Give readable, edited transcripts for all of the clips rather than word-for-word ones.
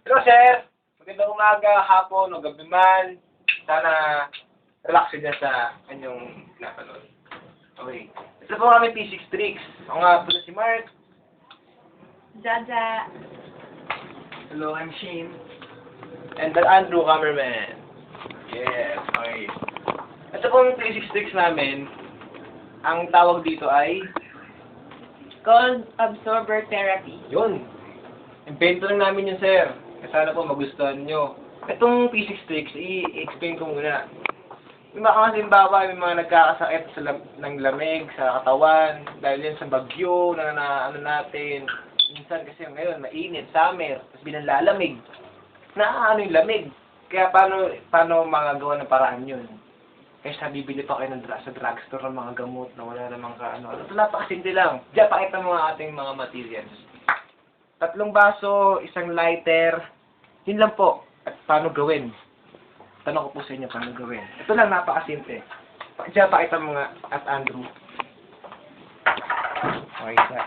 Hello, sir. Magandang umaga, hapon, o gabi man. Sana relax ka dyan sa kanyang pinapanood. Okay. Ito po kami P6 Tricks. Ako nga po si Mark. Jaja. Hello, I'm Shane. And the Andrew, cameraman. Yes, okay. Ito po yung P6 Tricks namin. Ang tawag dito ay... Cold absorber therapy. Yun. Invento lang namin yun, sir. Kaya sana po magustuhan nyo. Itong P6 Tricks, i-explain ko muna. May mga halimbawa, may mga nagkakasakit ng lamig sa katawan, dahil yan sa bagyo na ano natin. Minsan kasi ngayon, mainit, summer, tapos binanlalamig. Ano yung lamig. Kaya paano magagawa ng paraan yun? Kaya bibili pa kayo sa drugstore ng mga gamot na wala namang kaano. Ito napakasimple lang. Diyan, pakita mo ang ating mga materials. 3 baso, 1 lighter. Yun lang po. At paano gawin? Tanong ko po sa inyo paano gawin. Ito lang, napakasimple. Diyan, pakita mo nga at Andrew. Okay, sir.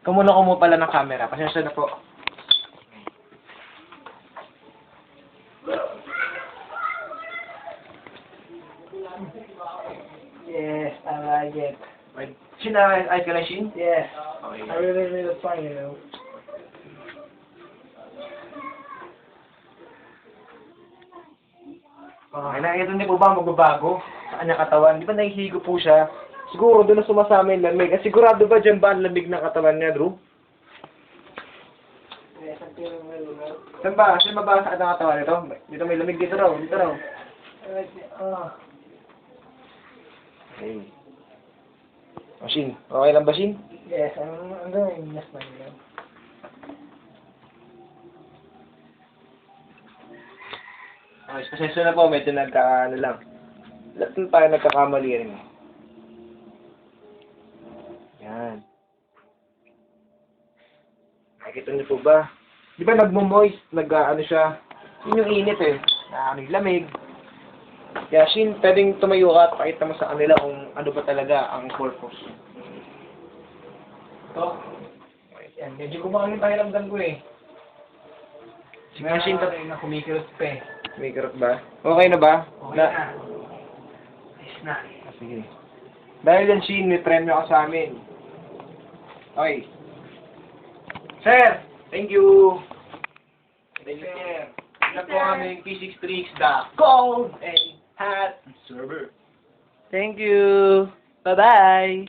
Kumuha ko pala ng camera. Pasensya na po. Yes, I like it. Wait, sina ay ka na, Shin? Yes, Okay. I really fun, you know. Okay, nakikita niyo po ba magbabago sa kanyang katawan? Di ba nahihigo po siya? Siguro doon na sumasama yung lamig. At sigurado ba dyan ba ang lamig ng katawan niya, Drew? Yes, I'm feeling really well. Saan ba? Saan ba sa kanyang katawan nito? Dito may lamig, dito raw, dito raw. I like it. Oh, Okay. O, Shin, okay lang ba, Shin? yes, I'm doing this one, you know. Okay, pasensya na po, medyo nagka-ano lang. Lahat na tayo nagkakamali rin. Yan. Nakikita niyo po ba? Di ba nagmo-moist, nag-ano siya? Yun yung init eh. Ano yung lamig. Kaya Shin, pwedeng tumayo ka at pakita mo sa kanila kung ano ba talaga ang purpose. Ito. Yan, medyo kumakang yung pakiramdam ko eh. Sige Shin, na kumikirot pa eh. kumikirot ba? Okay na ba? Okay na. Nice na. Sige. Dahil yan, Shin, may premyo ka sa amin. Okay. Sir, thank you. Thank you, sir. Ito po aming P6 Tricks, the Cold and Hot Server. Thank you. Bye-bye.